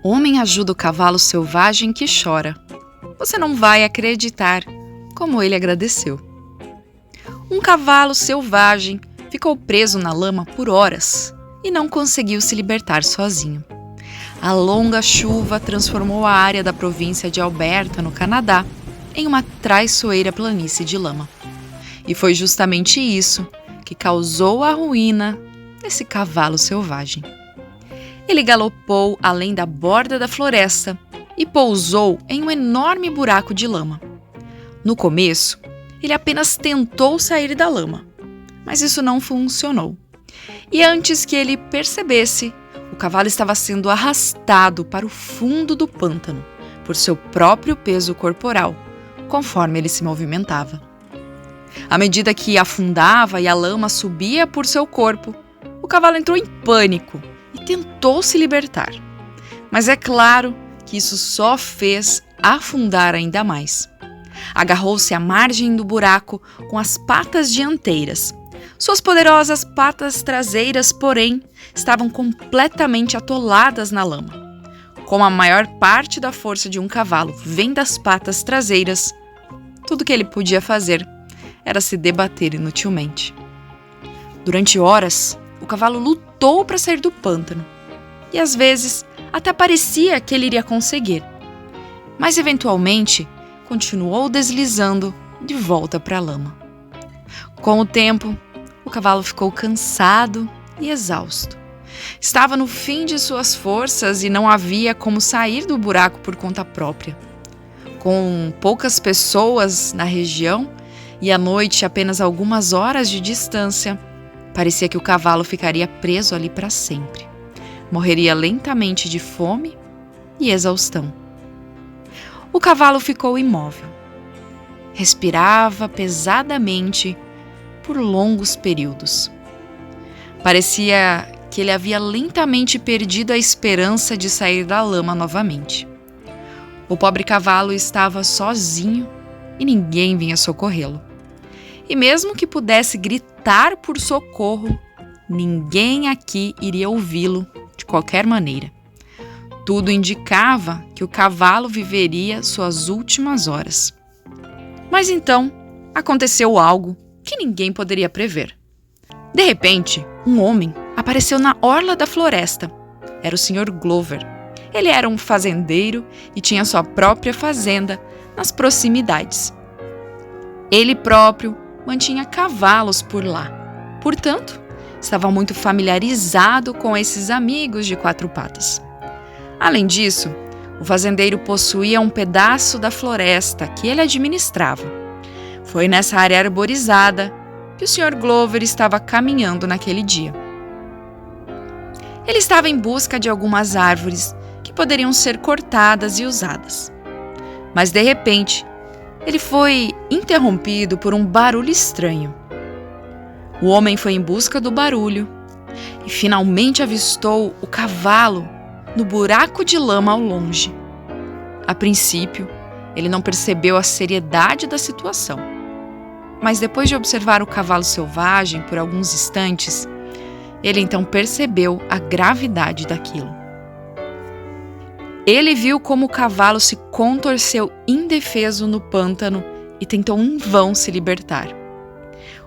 Homem ajuda o cavalo selvagem que chora. Você não vai acreditar como ele agradeceu. Um cavalo selvagem ficou preso na lama por horas e não conseguiu se libertar sozinho. A longa chuva transformou a área da província de Alberta, no Canadá, em uma traiçoeira planície de lama. E foi justamente isso que causou a ruína desse cavalo selvagem. Ele galopou além da borda da floresta e pousou em um enorme buraco de lama. No começo, ele apenas tentou sair da lama, mas isso não funcionou. E antes que ele percebesse, o cavalo estava sendo arrastado para o fundo do pântano por seu próprio peso corporal, conforme ele se movimentava. À medida que afundava e a lama subia por seu corpo, o cavalo entrou em pânico e tentou se libertar. Mas é claro que isso só fez afundar ainda mais. Agarrou-se à margem do buraco com as patas dianteiras. Suas poderosas patas traseiras, porém, estavam completamente atoladas na lama. Como a maior parte da força de um cavalo vem das patas traseiras, tudo que ele podia fazer era se debater inutilmente. Durante horas, o cavalo lutou para sair do pântano, e às vezes até parecia que ele iria conseguir. Mas eventualmente, continuou deslizando de volta para a lama. Com o tempo, o cavalo ficou cansado e exausto. Estava no fim de suas forças e não havia como sair do buraco por conta própria. Com poucas pessoas na região e à noite apenas algumas horas de distância, parecia que o cavalo ficaria preso ali para sempre. Morreria lentamente de fome e exaustão. O cavalo ficou imóvel. Respirava pesadamente por longos períodos. Parecia que ele havia lentamente perdido a esperança de sair da lama novamente. O pobre cavalo estava sozinho e ninguém vinha socorrê-lo. E mesmo que pudesse gritar por socorro, ninguém aqui iria ouvi-lo de qualquer maneira. Tudo indicava que o cavalo viveria suas últimas horas. Mas então aconteceu algo que ninguém poderia prever. De repente, um homem apareceu na orla da floresta. Era o Sr. Glover. Ele era um fazendeiro e tinha sua própria fazenda nas proximidades. Ele próprio mantinha cavalos por lá. Portanto, estava muito familiarizado com esses amigos de quatro patas. Além disso, o fazendeiro possuía um pedaço da floresta que ele administrava. Foi nessa área arborizada que o Sr. Glover estava caminhando naquele dia. Ele estava em busca de algumas árvores que poderiam ser cortadas e usadas. Mas, de repente, ele foi interrompido por um barulho estranho. O homem foi em busca do barulho e finalmente avistou o cavalo no buraco de lama ao longe. A princípio, ele não percebeu a seriedade da situação. Mas depois de observar o cavalo selvagem por alguns instantes, ele então percebeu a gravidade daquilo. Ele viu como o cavalo se contorceu indefeso no pântano e tentou em vão se libertar.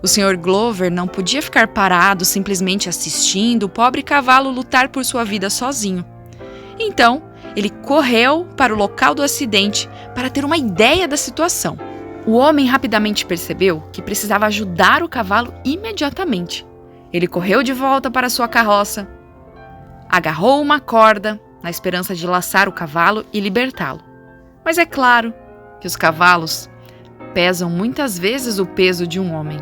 O Sr. Glover não podia ficar parado simplesmente assistindo o pobre cavalo lutar por sua vida sozinho. Então, ele correu para o local do acidente para ter uma ideia da situação. O homem rapidamente percebeu que precisava ajudar o cavalo imediatamente. Ele correu de volta para sua carroça, agarrou uma corda na esperança de laçar o cavalo e libertá-lo. Mas é claro que os cavalos pesam muitas vezes o peso de um homem.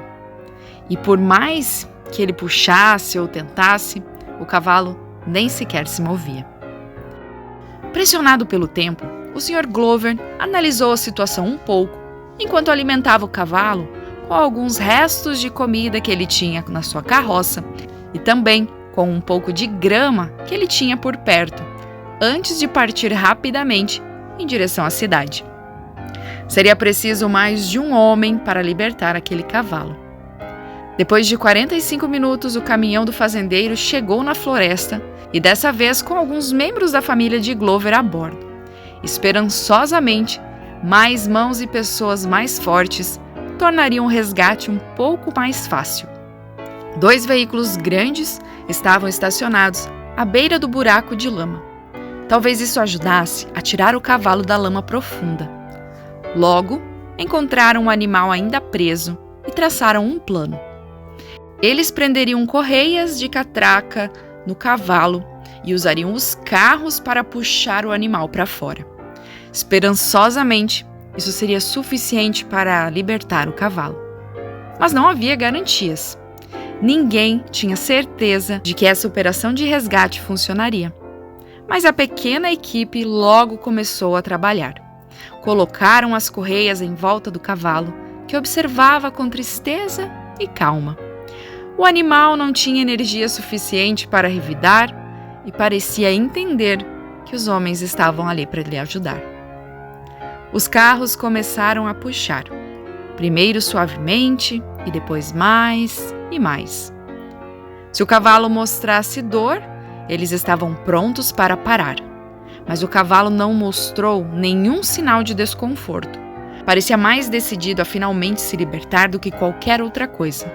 E por mais que ele puxasse ou tentasse, o cavalo nem sequer se movia. Pressionado pelo tempo, o Sr. Glover analisou a situação um pouco, enquanto alimentava o cavalo com alguns restos de comida que ele tinha na sua carroça e também com um pouco de grama que ele tinha por perto, antes de partir rapidamente em direção à cidade. Seria preciso mais de um homem para libertar aquele cavalo. Depois de 45 minutos, o caminhão do fazendeiro chegou na floresta e dessa vez com alguns membros da família de Glover a bordo. Esperançosamente, mais mãos e pessoas mais fortes tornariam o resgate um pouco mais fácil. 2 veículos grandes estavam estacionados à beira do buraco de lama. Talvez isso ajudasse a tirar o cavalo da lama profunda. Logo, encontraram o animal ainda preso e traçaram um plano. Eles prenderiam correias de catraca no cavalo e usariam os carros para puxar o animal para fora. Esperançosamente, isso seria suficiente para libertar o cavalo. Mas não havia garantias. Ninguém tinha certeza de que essa operação de resgate funcionaria. Mas a pequena equipe logo começou a trabalhar. Colocaram as correias em volta do cavalo, que observava com tristeza e calma. O animal não tinha energia suficiente para revidar e parecia entender que os homens estavam ali para lhe ajudar. Os carros começaram a puxar, primeiro suavemente e depois mais e mais. Se o cavalo mostrasse dor, eles estavam prontos para parar. Mas o cavalo não mostrou nenhum sinal de desconforto. Parecia mais decidido a finalmente se libertar do que qualquer outra coisa.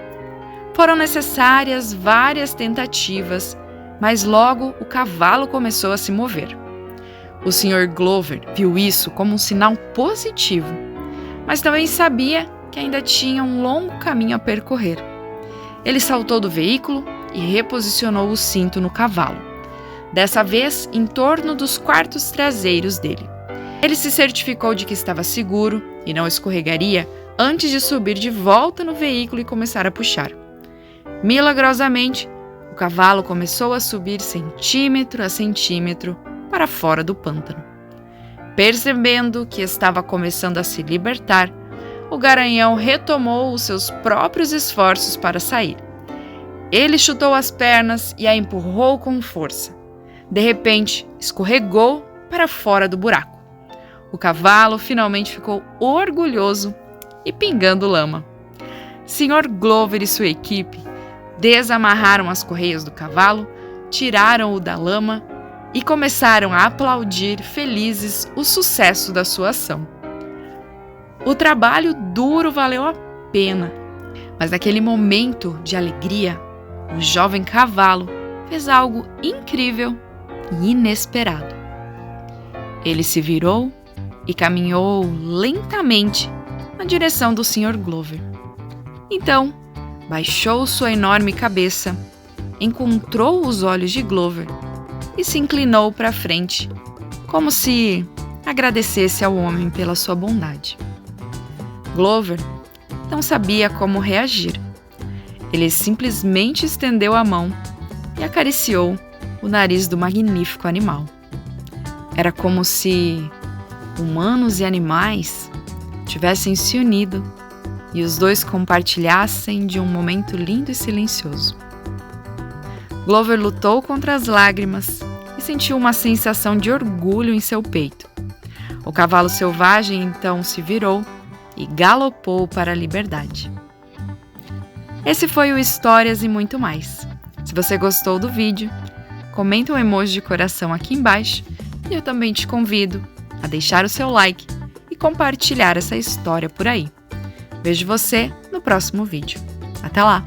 Foram necessárias várias tentativas, mas logo o cavalo começou a se mover. O Sr. Glover viu isso como um sinal positivo, mas também sabia que ainda tinha um longo caminho a percorrer. Ele saltou do veículo e reposicionou o cinto no cavalo, dessa vez em torno dos quartos traseiros dele. Ele se certificou de que estava seguro e não escorregaria antes de subir de volta no veículo e começar a puxar. Milagrosamente, o cavalo começou a subir centímetro a centímetro para fora do pântano. Percebendo que estava começando a se libertar, o garanhão retomou os seus próprios esforços para sair. Ele chutou as pernas e a empurrou com força. De repente, escorregou para fora do buraco. O cavalo finalmente ficou orgulhoso e pingando lama. Sr. Glover e sua equipe desamarraram as correias do cavalo, tiraram-o da lama e começaram a aplaudir felizes o sucesso da sua ação. O trabalho duro valeu a pena, mas naquele momento de alegria, o jovem cavalo fez algo incrível e inesperado. Ele se virou e caminhou lentamente na direção do Sr. Glover. Então, baixou sua enorme cabeça, encontrou os olhos de Glover e se inclinou para frente, como se agradecesse ao homem pela sua bondade. Glover não sabia como reagir. Ele simplesmente estendeu a mão e acariciou o nariz do magnífico animal. Era como se humanos e animais tivessem se unido e os dois compartilhassem de um momento lindo e silencioso. Glover lutou contra as lágrimas e sentiu uma sensação de orgulho em seu peito. O cavalo selvagem então se virou e galopou para a liberdade. Esse foi o Histórias e muito mais. Se você gostou do vídeo, comenta um emoji de coração aqui embaixo e eu também te convido a deixar o seu like e compartilhar essa história por aí. Vejo você no próximo vídeo. Até lá!